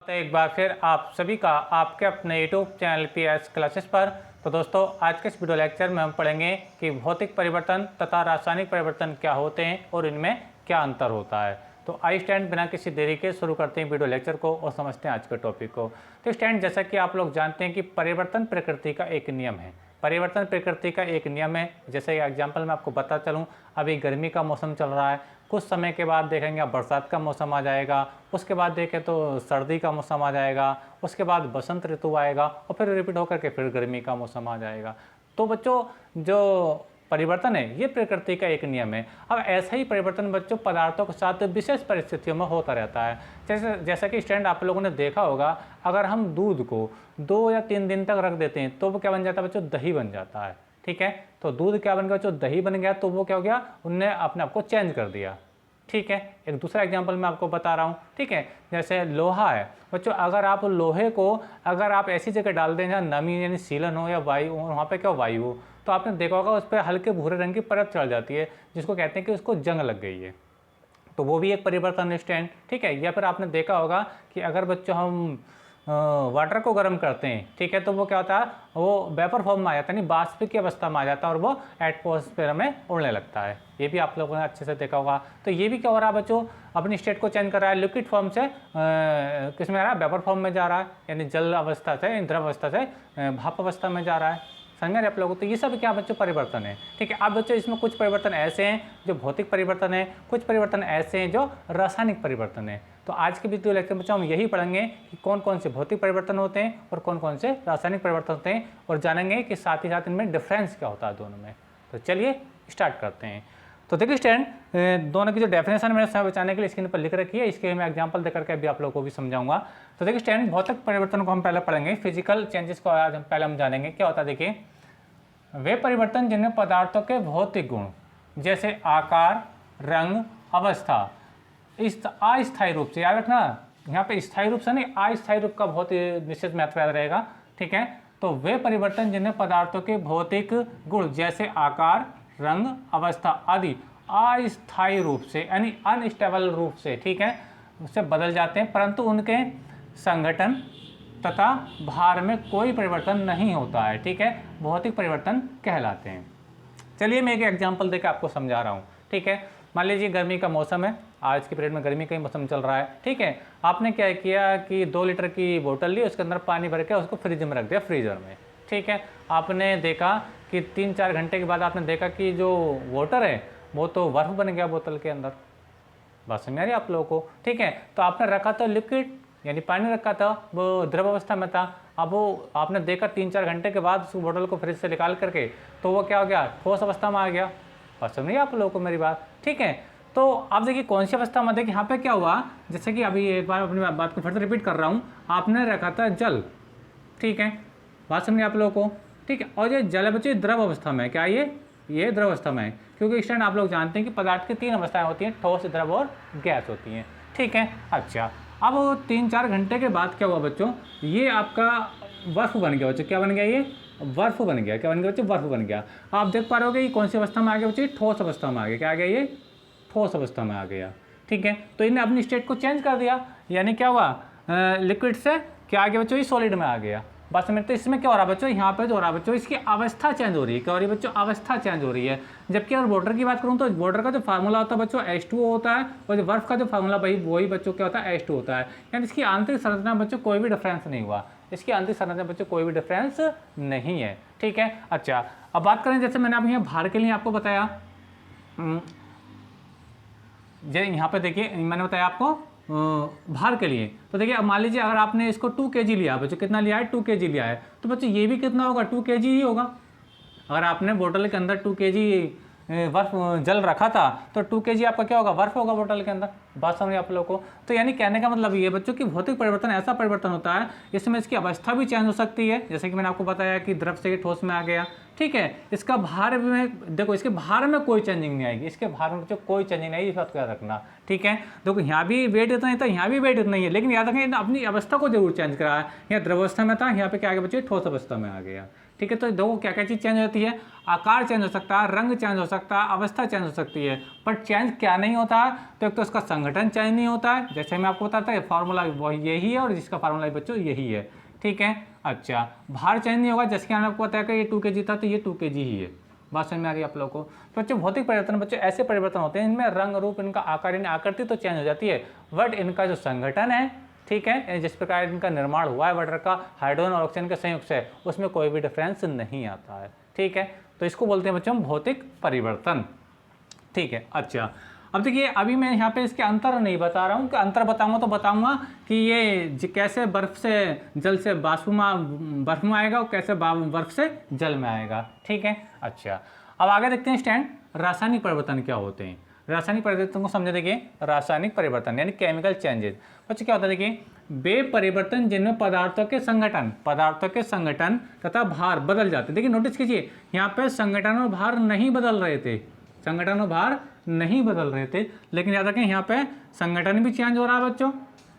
तो एक बार फिर आप सभी का आपके अपने यूट्यूब चैनल पीएस क्लासेस पर। तो दोस्तों आज के इस वीडियो लेक्चर में हम पढ़ेंगे कि भौतिक परिवर्तन तथा रासायनिक परिवर्तन क्या होते हैं और इनमें क्या अंतर होता है। तो आई स्टैंड बिना किसी देरी के शुरू करते हैं वीडियो लेक्चर को और समझते हैं आज के टॉपिक को। तो स्टैंड जैसा कि आप लोग जानते हैं कि परिवर्तन प्रकृति का एक नियम है। परिवर्तन प्रकृति का एक नियम है। जैसे एग्जाम्पल मैं आपको बता चलूँ, अभी गर्मी का मौसम चल रहा है, कुछ समय के बाद देखेंगे बरसात का मौसम आ जाएगा, उसके बाद देखें तो सर्दी का मौसम आ जाएगा, उसके बाद बसंत ऋतु आएगा और फिर रिपीट होकर के फिर गर्मी का मौसम आ जाएगा। तो बच्चों जो परिवर्तन है ये प्रकृति का एक नियम है। अब ऐसा ही परिवर्तन बच्चों पदार्थों के साथ विशेष परिस्थितियों में होता रहता है। जैसा कि स्टैंड आप लोगों ने देखा होगा, अगर हम दूध को 2 या 3 दिन तक रख देते हैं तो वो क्या बन जाता है बच्चों, दही बन जाता है। ठीक है, तो दूध क्या बन गया बच्चों, दही बन गया। तो वो क्या हो गया, उनने अपने आप को चेंज कर दिया। ठीक है, एक दूसरा एग्जांपल मैं आपको बता रहा हूँ। ठीक है, जैसे लोहा है बच्चों, अगर आप लोहे को अगर आप ऐसी जगह डाल दें जहाँ नमी यानी सीलन हो या वायु, वहाँ पे क्या वायु हो, तो आपने देखा होगा उस पर हल्के भूरे रंग की परत चढ़ जाती है, जिसको कहते हैं कि उसको जंग लग गई है। तो वो भी एक परिवर्तन है स्टैंड। ठीक है, या फिर आपने देखा होगा कि अगर बच्चों हम वाटर को गर्म करते हैं, ठीक है, तो वो क्या होता है, वो वेपर फॉर्म में आ जाता है, यानी वाष्प की अवस्था में आ जाता है और वो एटमॉस्फेयर में उड़ने लगता है। ये भी आप लोगों ने अच्छे से देखा होगा। तो ये भी क्या हो रहा है बच्चों, अपनी स्टेट को चेंज कर रहा है, लिक्विड फॉर्म से किस में आ रहा है, वेपर फॉर्म में जा रहा है, यानी जल अवस्था से द्रव अवस्था से भाप अवस्था में जा रहा है। समझ रहे आप लोगों। तो ये सब क्या बच्चों परिवर्तन है। ठीक है, अब बच्चों इसमें कुछ परिवर्तन ऐसे हैं जो भौतिक परिवर्तन है, कुछ परिवर्तन ऐसे हैं जो रासायनिक परिवर्तन है। तो आज के वीडियो लेक्चर में बच्चों हम यही पढ़ेंगे कि कौन कौन से भौतिक परिवर्तन होते हैं और कौन कौन से रासायनिक परिवर्तन होते हैं, और जानेंगे कि साथ ही साथ इनमें डिफरेंस क्या होता है दोनों में। तो चलिए स्टार्ट करते हैं। तो देखिए स्टैंड, दोनों की जो डेफिनेशन मैंने समय बचाने के लिए स्क्रीन पर लिख रखी है, इसके मैं एग्जांपल देकर के अभी आप लोगों को भी समझाऊंगा। तो देखिए स्टैंड, भौतिक परिवर्तन को हम पहले पढ़ेंगे, फिजिकल चेंजेस को आज हम पहले हम जानेंगे क्या होता है। देखिए वे परिवर्तन जिनमें पदार्थों के भौतिक गुण जैसे आकार, रंग, अवस्था इस अस्थायी रूप से, याद रखना यहाँ पे स्थायी रूप से नहीं, अस्थायी रूप का बहुत विशेष महत्व याद रहेगा। ठीक है, तो वे परिवर्तन जिनमें पदार्थों के भौतिक गुण जैसे आकार, रंग, अवस्था आदि अस्थायी रूप से यानी अनस्टेबल रूप से, ठीक है, उससे बदल जाते हैं, परंतु उनके संगठन तथा भार में कोई परिवर्तन नहीं होता है। ठीक है, भौतिक परिवर्तन कहलाते हैं। चलिए मैं एक एग्जांपल देकर आपको समझा रहा हूँ। ठीक है, मान लीजिए गर्मी का मौसम है, आज के पीरियड में गर्मी का ही मौसम चल रहा है। ठीक है, आपने क्या किया कि 2 लीटर की बोतल ली, उसके अंदर पानी भर के उसको फ्रिज में रख दिया, फ्रीजर में। ठीक है, आपने देखा कि 3-4 घंटे के बाद आपने देखा कि जो वाटर है वो तो बर्फ बन गया बोतल के अंदर। बात समझ आ रही है आप लोगों को। ठीक है, तो आपने रखा था लिक्विड यानी पानी रखा था, वो द्रव अवस्था में था। अब वो आपने देखा 3-4 घंटे के बाद उस बोतल को फ्रिज से निकाल करके तो वो क्या हो गया, ठोस अवस्था में आ गया। बात समझ रही है आप लोगों को मेरी बात। ठीक है, तो आप देखिए कौन सी अवस्था में, देखिए यहाँ पे क्या हुआ, जैसे कि अभी एक बार अपनी बात को फिर से रिपीट कर रहा हूँ, आपने रखा था जल। ठीक है, बात समझिए आप लोगों को। ठीक है, और ये जल बच्चे द्रव अवस्था में, क्या ये द्रव अवस्था में है, क्योंकि इस टाइम आप लोग जानते हैं कि पदार्थ की 3 अवस्थाएं होती हैं, ठोस, द्रव और गैस होती हैं। ठीक है, अच्छा अब 3-4 घंटे के बाद क्या हुआ बच्चों, ये आपका बर्फ बन गया बच्चों। क्या बन गया, ये बर्फ बन गया। क्या बन गया बच्चों, बर्फ बन गया। आप देख पा रहे हो कि कौन सी अवस्था में आ गया बच्चों, ठोस अवस्था में आ गया। क्या आ गया, ये ठोस अवस्था में आ गया। ठीक है, तो इन्हें अपनी स्टेट को चेंज कर दिया, यानी क्या हुआ, लिक्विड से क्या आ गया बच्चों, ये सॉलिड में आ गया। बात समझ। तो इसमें क्या हो रहा है बच्चों, यहाँ पे जो हो रहा है बच्चों, इसकी अवस्था चेंज हो रही है। क्या हो रही है बच्चों, अवस्था चेंज हो रही है। जबकि अगर वाटर की बात करूँ तो वाटर का जो फार्मूला होता है बच्चों H2O होता है, और जो बर्फ का जो फार्मूला वही बच्चों क्या होता है, H2 होता है। यानी इसकी आंतरिक संरचना बच्चों कोई भी डिफरेंस नहीं हुआ, इसकी आंतरिक संरचना बच्चों कोई भी डिफरेंस नहीं है। ठीक है, अच्छा अब बात करें, जैसे मैंने अभी यहाँ भार के लिए आपको बताया, यहाँ पे देखिए मैंने बताया आपको भार के लिए। तो देखिए अब मान लीजिए अगर आपने इसको 2 kg लिया बच्चों, कितना लिया है, 2 kg लिया है, तो बच्चों ये भी कितना होगा, 2 kg ही होगा। अगर आपने बोतल के अंदर 2 kg बर्फ जल रखा था तो 2 kg आपका क्या होगा, बर्फ होगा बोतल के अंदर। बात समझिए आप लोगों को। तो यानी कहने का मतलब ये बच्चों कि भौतिक परिवर्तन ऐसा परिवर्तन होता है, इसमें इसकी अवस्था भी चेंज हो सकती है, जैसे कि मैंने आपको बताया कि द्रव से ठोस में आ गया। ठीक है, इसका भार में देखो, इसके भार में कोई चेंजिंग नहीं आएगी, इसके भार में कोई चेंजिंग नहीं, इस बात को याद रखना। ठीक है, देखो यहाँ भी वेट इतना ही था, यहाँ भी वेट इतना ही है, लेकिन याद रखें अपनी अवस्था को जरूर चेंज करा है। यहाँ द्रव अवस्था में था, यहाँ पे क्या आ गया बच्चे, ठोस अवस्था में आ गया। ठीक है। तो देखो क्या क्या चीज़ चेंज हो जाती है, आकार चेंज हो सकता है, रंग चेंज हो सकता है, अवस्था चेंज हो सकती है, पर चेंज क्या नहीं होता है, तो एक तो उसका संगठन चेंज नहीं होता है, जैसे मैं आपको बताता है फार्मूला वो यही है और जिसका फार्मूला बच्चों यही है, ठीक है। अच्छा, भार चेंज नहीं होगा, जैसे कि आपको पता है कि ये 2 kg था तो ये 2 kg ही है। बात समझ में आ रही है आप लोगों को। तो बच्चों भौतिक परिवर्तन बच्चों ऐसे परिवर्तन होते हैं इनमें रंग रूप, इनका आकार, इनकी आकृति तो चेंज हो जाती है, बट इनका जो संगठन है, ठीक है, जिस प्रकार इनका निर्माण हुआ है वाटर का हाइड्रोजन और ऑक्सीजन के संयुक्त से, उसमें कोई भी डिफरेंस नहीं आता है, ठीक है। तो इसको बोलते हैं बच्चों भौतिक परिवर्तन, ठीक है। अच्छा, अब देखिए अभी मैं यहाँ पे इसके अंतर नहीं बता रहा हूँ, कि अंतर बताऊंगा तो बताऊंगा कि ये कैसे बर्फ से जल से बर्फ में आएगा और कैसे बर्फ से जल में आएगा, ठीक है। अच्छा, अब आगे देखते हैं स्टैंड रासायनिक परिवर्तन क्या होते हैं। रासायनिक परिवर्तन को समझे, देखिए रासायनिक परिवर्तन यानी केमिकल चेंजेस। बच्चे क्या होता है, देखिए वे परिवर्तन जिनमें पदार्थों के संगठन तथा भार बदल जाते हैं। देखिए नोटिस कीजिए यहाँ पे संगठन और भार नहीं बदल रहे थे, संगठन और भार नहीं बदल रहे थे, लेकिन याद रखें यहाँ पे संगठन भी चेंज हो रहा है बच्चों,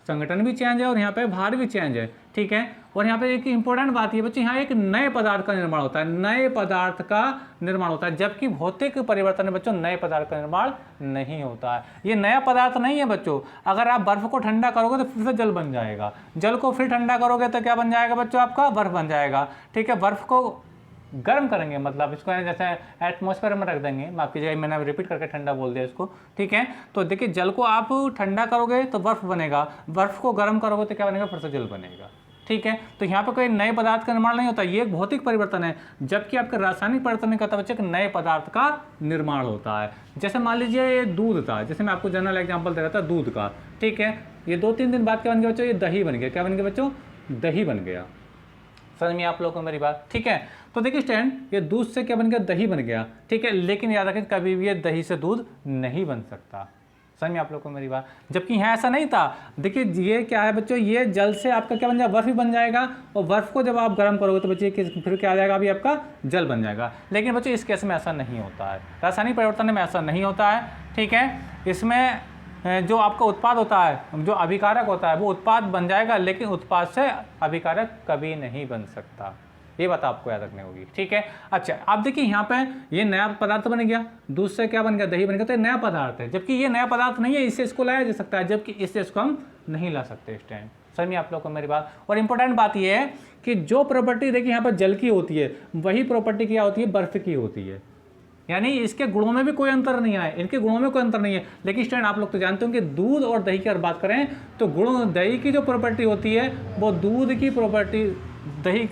संगठन भी चेंज है और यहाँ पे भार भी चेंज है, ठीक है। और यहाँ पे एक इंपॉर्टेंट बात ये बच्चे, यहाँ एक नए पदार्थ का निर्माण होता है, नए पदार्थ का निर्माण होता है, जबकि भौतिक परिवर्तन में बच्चों नए पदार्थ का निर्माण नहीं होता है। ये नया पदार्थ नहीं है बच्चों, अगर आप बर्फ को ठंडा करोगे तो फिर से जल बन जाएगा, जल को फिर ठंडा करोगे तो क्या बन जाएगा बच्चों, आपका बर्फ बन जाएगा, ठीक है। बर्फ को गर्म करेंगे, मतलब इसको जैसे एटमॉस्फेयर में रख देंगे, माफ कीजिएगा मैंने रिपीट करके ठंडा बोल दिया इसको, ठीक है। तो देखिए जल को आप ठंडा करोगे तो बर्फ बनेगा, बर्फ को गर्म करोगे तो क्या बनेगा, फिर से जल बनेगा, ठीक है। तो यहाँ पे कोई नए पदार्थ का निर्माण नहीं होता, ये एक भौतिक परिवर्तन है, जबकि आपके रासायनिक परिवर्तन नहीं करता बच्चे, एक नए पदार्थ का निर्माण होता है। जैसे मान लीजिए ये दूध था, जैसे मैं आपको जनरल एग्जाम्पल दे रहा था दूध का, ठीक है। ये 2-3 दिन बाद क्या बन गया बच्चों, ये दही बन गया, क्या बन गया बच्चों, दही बन गया। समझ में आप लोगों को मेरी बात, ठीक है। तो देखिए स्टैंड, ये दूध से क्या बन गया, दही बन गया, ठीक है। लेकिन याद रखें कभी भी ये दही से दूध नहीं बन सकता, समझ में आप लोगों को मेरी बात। जबकि यहाँ ऐसा नहीं था, देखिए ये क्या है बच्चों, ये जल से आपका क्या बन जाएगा, बर्फ भी बन जाएगा, और बर्फ को जब आप गर्म करोगे तो बच्चे फिर क्या आ जाएगा, अभी आपका जल बन जाएगा। लेकिन बच्चों इस केस में ऐसा नहीं होता है, रासायनिक परिवर्तन में ऐसा नहीं होता है, ठीक है। इसमें जो आपका उत्पाद होता है, जो अभिकारक होता है, वो उत्पाद बन जाएगा, लेकिन उत्पाद से अभिकारक कभी नहीं बन सकता, ये बात आपको याद रखनी होगी, ठीक है। अच्छा, आप देखिए यहाँ पे ये नया पदार्थ बन गया, दूध से क्या बन गया, दही बन गया, तो ये नया पदार्थ है, जबकि ये नया पदार्थ नहीं है, इससे इसको लाया जा सकता है, जबकि इससे इसको हम नहीं ला सकते इस टाइम। समझिए आप लोग को मेरी बात। और इंपॉर्टेंट बात ये है कि जो प्रॉपर्टी देखिए यहाँ पर जल की होती है, वही प्रॉपर्टी क्या होती है, बर्फ की होती है, यानी इसके गुणों में भी कोई अंतर नहीं आए, इनके गुणों में कोई अंतर नहीं है। लेकिन स्टूडेंट आप लोग तो जानते हो कि दूध और दही की अगर बात करें तो गुण, दही की जो प्रॉपर्टी होती है वो दूध की प्रॉपर्टी दही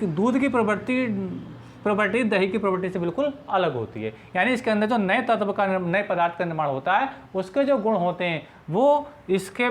की प्रॉपर्टी से बिल्कुल अलग होती है। यानी इसके अंदर जो नए तत्व का, नए पदार्थ का निर्माण होता है, उसके जो गुण होते हैं वो इसके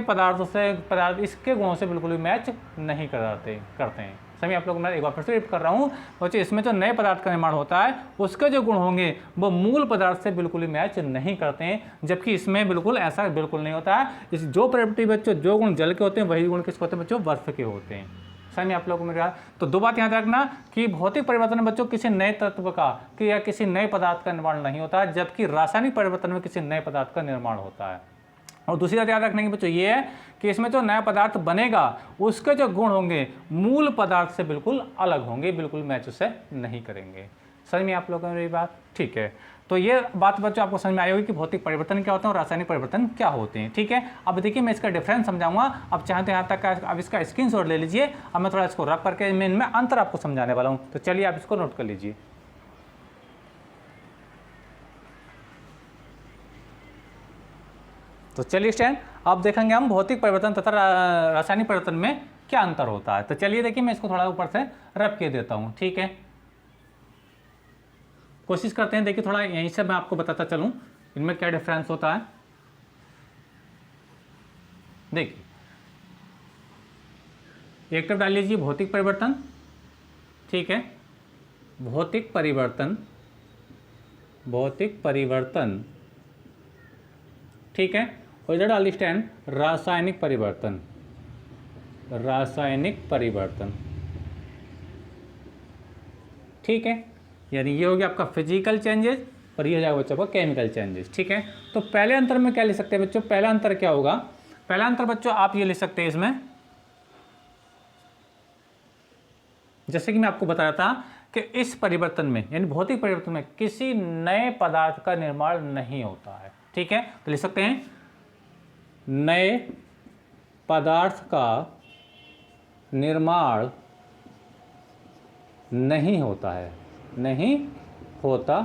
इसके गुणों से बिल्कुल भी मैच नहीं करते हैं। सभी आप लोग, मैं एक बार फिर से रिपीट कर रहा हूँ बच्चे, इसमें जो नए पदार्थ का निर्माण होता है उसके जो गुण होंगे वो मूल पदार्थ से बिल्कुल ही मैच नहीं करते हैं, जबकि इसमें बिल्कुल ऐसा बिल्कुल नहीं होता है। इस जो प्रॉपर्टी बच्चों, जो गुण जल के होते हैं वही गुण किसके होते हैं बच्चों, बर्फ के होते हैं। सही आप लोगों को मेरे याद। तो दो बात याद रखना कि भौतिक परिवर्तन में बच्चों किसी नए तत्व का या किसी नए पदार्थ का निर्माण नहीं होता है, जबकि रासायनिक परिवर्तन में किसी नए पदार्थ का निर्माण होता है। और दूसरी बात याद रखने की बच्चों ये है कि इसमें जो नया पदार्थ बनेगा उसके जो गुण होंगे मूल पदार्थ से बिल्कुल अलग होंगे, बिल्कुल मैच उससे नहीं करेंगे। समझ में आप लोगों को मेरी बात, ठीक है। तो ये बात बच्चों आपको समझ में आई होगी कि भौतिक परिवर्तन क्या होते हैं और रासायनिक परिवर्तन क्या होते हैं, ठीक है। अब देखिए मैं इसका डिफरेंस समझाऊंगा, अब चाहे तो यहाँ तक अब इसका स्क्रीनशॉट ले लीजिए। अब मैं थोड़ा इसको रख करके मैं इनमें अंतर आपको समझाने वाला हूँ, तो चलिए आप इसको नोट कर लीजिए। तो चलिए स्टैंड, अब देखेंगे हम भौतिक परिवर्तन तथा रासायनिक परिवर्तन में क्या अंतर होता है। तो चलिए देखिए मैं इसको थोड़ा ऊपर से रब के देता हूँ, ठीक है। कोशिश करते हैं, देखिए थोड़ा यहीं से मैं आपको बताता चलूँ इनमें क्या डिफरेंस होता है। देखिए एक तरफ डाल लीजिए भौतिक परिवर्तन, ठीक है, भौतिक परिवर्तन, ठीक है। और इधर डाल स्टैंड रासायनिक परिवर्तन, ठीक है। यानी ये हो गया आपका फिजिकल चेंजेस और ये हो जाएगा बच्चों का केमिकल चेंजेस, ठीक है। तो पहले अंतर में क्या लिख सकते हैं बच्चों, पहला अंतर क्या होगा, पहला अंतर बच्चों आप ये लिख सकते हैं इसमें, जैसे कि मैं आपको बता रहा था कि इस परिवर्तन में यानी भौतिक परिवर्तन में किसी नए पदार्थ का निर्माण नहीं होता है। ठीक है, तो लिख सकते हैं नए पदार्थ का निर्माण नहीं होता है, नहीं होता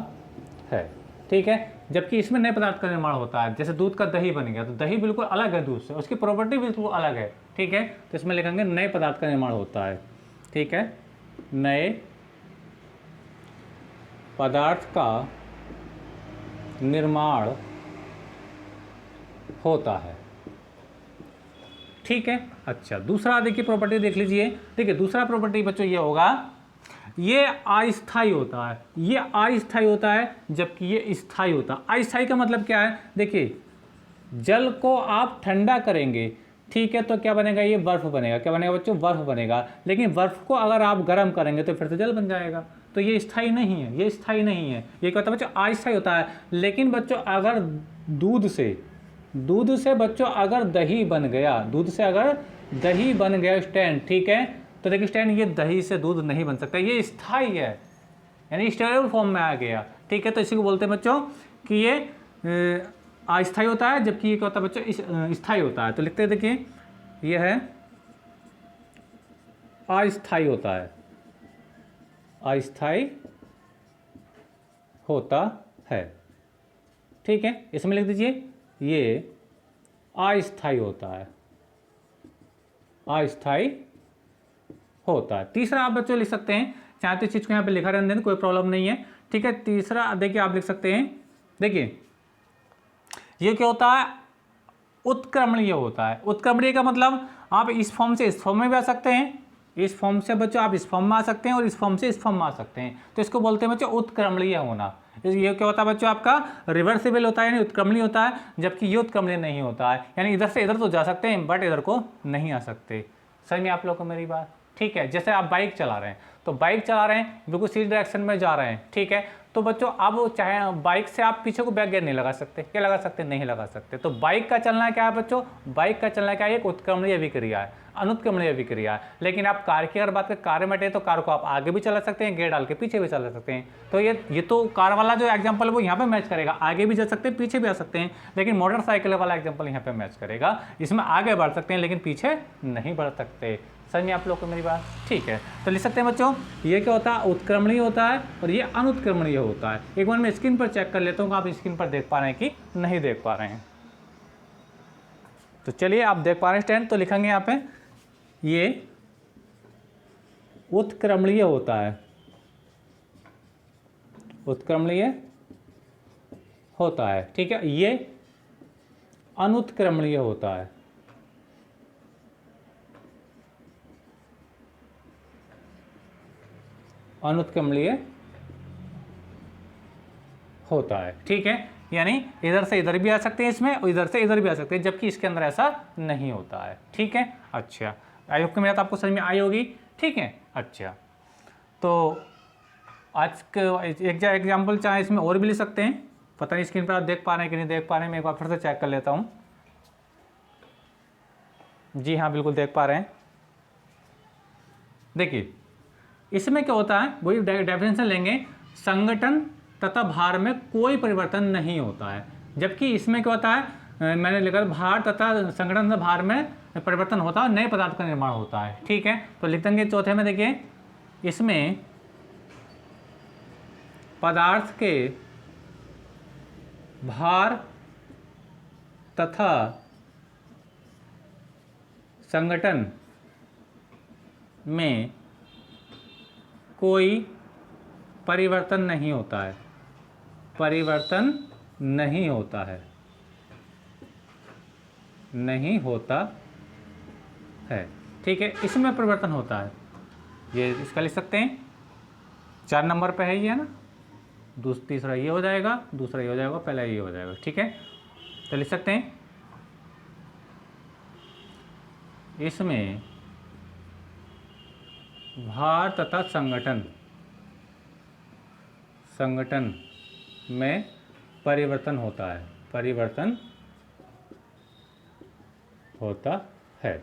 है। ठीक है, जबकि इसमें नए पदार्थ का निर्माण होता है। जैसे दूध का दही बन गया तो दही बिल्कुल अलग है दूध से, उसकी प्रॉपर्टी बिल्कुल अलग है। ठीक है, तो इसमें लिखेंगे नए पदार्थ का निर्माण होता है। ठीक है, नए पदार्थ का निर्माण होता है। ठीक है, अच्छा दूसरा देखिए प्रॉपर्टी देख लीजिए। देखिए दूसरा प्रॉपर्टी बच्चों ये होगा, ये अस्थायी होता है, ये अस्थायी होता है जबकि ये स्थायी होता है। अस्थायी का मतलब क्या है, देखिए जल को आप ठंडा करेंगे, ठीक है, तो क्या बनेगा, ये बर्फ बनेगा। क्या बनेगा बच्चों, बर्फ बनेगा। लेकिन बर्फ को अगर आप गर्म करेंगे तो फिर तो जल बन जाएगा। तो ये स्थायी नहीं है, ये स्थायी नहीं है। ये क्या होता है बच्चों, अस्थायी होता है। लेकिन बच्चों अगर दूध से बच्चों अगर दही बन गया, दूध से अगर दही बन गया स्टैंड, ठीक है, तो देखिए स्टैंड ये दही से दूध नहीं बन सकता, ये स्थायी है, यानी स्टेबल फॉर्म में आ गया। ठीक है, तो इसी को बोलते हैं बच्चों कि ये अस्थायी होता है, जबकि ये क्या होता है बच्चों, स्थायी होता है। तो लिखते हैं, देखिए ये है अस्थायी होता है, अस्थायी होता है। ठीक है, इसमें लिख दीजिए ये अस्थायी होता है, अस्थायी होता है। तीसरा आप बच्चों लिख सकते हैं, चाहे तो इस चीज को यहाँ पे लिखा रहने दें, कोई प्रॉब्लम नहीं है। ठीक है, तीसरा देखिए आप लिख सकते हैं, देखिए ये क्या होता है, उत्क्रमणीय होता है। उत्क्रमणीय का मतलब आप इस फॉर्म से इस फॉर्म में भी आ सकते हैं, इस फॉर्म से बच्चों आप इस फॉर्म में आ सकते हैं, और इस फॉर्म से इस फॉर्म में आ सकते हैं। तो इसको बोलते हैं बच्चों उत्क्रमणीय होना। ये क्या होता है बच्चों, आपका रिवर्सिबल होता है, यानी उत्क्रमणीय होता है, जबकि ये उत्क्रमणीय नहीं होता है, यानी इधर से इधर तो जा सकते हैं बट इधर को नहीं आ सकते। समझ में आप लोगों को मेरी बात। ठीक है, जैसे आप बाइक चला रहे हैं, तो बाइक चला रहे हैं बिल्कुल सीधी डायरेक्शन में जा रहे हैं, ठीक है, तो बच्चों अब चाहे बाइक से आप पीछे को बैक गियर नहीं लगा सकते, क्या लगा सकते, नहीं लगा सकते। तो बाइक का चलना क्या है बच्चों, बाइक का चलना क्या है, एक उत्क्रमणीय अभिक्रिया है, अनुत्क्रमणीय अभिक्रिया है। लेकिन आप कार की अगर बात करें, कार में तो कार को आप आगे भी चला सकते हैं, गियर डाल के पीछे भी चला सकते हैं। तो ये तो कार वाला जो एग्जाम्पल है वो यहाँ पे मैच करेगा, आगे भी जा सकते हैं पीछे भी आ सकते हैं। लेकिन मोटरसाइकिल वाला एग्जाम्पल यहाँ पे मैच करेगा, इसमें आगे बढ़ सकते हैं लेकिन पीछे नहीं बढ़ सकते। समझ में आप लोग को मेरी बात। ठीक है, तो लिख सकते हैं बच्चों, ये क्या होता है, उत्क्रमणीय होता है, और ये अनुत्क्रमणीय होता है। एक बार मैं स्क्रीन पर चेक कर लेता हूँ, आप स्क्रीन पर देख पा रहे हैं कि नहीं देख पा रहे हैं। तो चलिए आप देख पा रहे हैं स्टैंड, तो लिखेंगे यहाँ पे ये उत्क्रमणीय होता है, उत्क्रमणीय होता है। ठीक है, ये अनुत्क्रमणीय होता है, अनुत्क्रमणीय होता है। ठीक है, यानी इधर से इधर भी आ सकते हैं इसमें, और इधर से इधर भी आ सकते हैं, जबकि इसके अंदर ऐसा नहीं होता है। ठीक है, अच्छा आई होप कि मेरा तो आपको समझ में आई होगी। ठीक है, अच्छा तो आज के एक एग्जाम्पल चाहे इसमें और भी ले सकते हैं, पता नहीं स्क्रीन पर आप देख पा रहे हैं कि नहीं देख पा रहे हैं, मैं एक बार फिर से चेक कर लेता हूँ। जी हाँ, बिल्कुल देख पा रहे हैं। देखिए इसमें क्या होता है, वही डेफिनेशन लेंगे, संगठन तथा भार में कोई परिवर्तन नहीं होता है। जबकि इसमें क्या होता है, मैंने लिखा भार तथा संगठन तथा भार में परिवर्तन होता है, नए पदार्थ का निर्माण होता है। ठीक है, तो लिख देंगे चौथे में, देखिए इसमें पदार्थ के भार तथा संगठन में कोई परिवर्तन नहीं होता है, परिवर्तन नहीं होता है, नहीं होता है। ठीक है, इसमें परिवर्तन होता है, ये इसका लिख सकते हैं 4 नंबर पे है ये, है ना, तीसरा ये हो जाएगा, दूसरा ये हो जाएगा, पहला ये हो जाएगा। ठीक है, तो लिख सकते हैं इसमें भार तथा संगठन में परिवर्तन होता है, परिवर्तन होता है।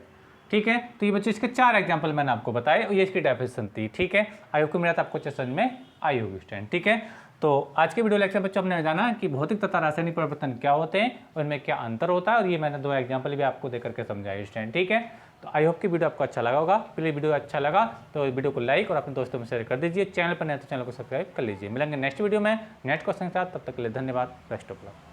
ठीक है। तो ये बच्चे इसके 4 एग्जाम्पल मैंने आपको बताए और ये इसकी डेफिनेशन थी। ठीक है, आई होप कि मेरा आपको अच्छे समझ में आई होगी स्टूडेंट। ठीक है, तो आज के वीडियो लेक्चर बच्चों हमने जाना कि भौतिक तथा रासायनिक परिवर्तन क्या होते हैं और इनमें क्या अंतर होता है, और ये मैंने 2 एग्जाम्पल भी आपको देकर के समझाए स्टूडेंट। ठीक है, तो आई होप कि वीडियो आपको अच्छा लगा होगा। प्लीज़ वीडियो अच्छा लगा तो वीडियो को लाइक और अपने दोस्तों में शेयर कर दीजिए। चैनल पर नए तो चैनल को सब्सक्राइब कर लीजिए। मिलेंगे नेक्स्ट वीडियो में नेक्स्ट क्वेश्चन के साथ, तब तक के लिए धन्यवाद। Best of luck.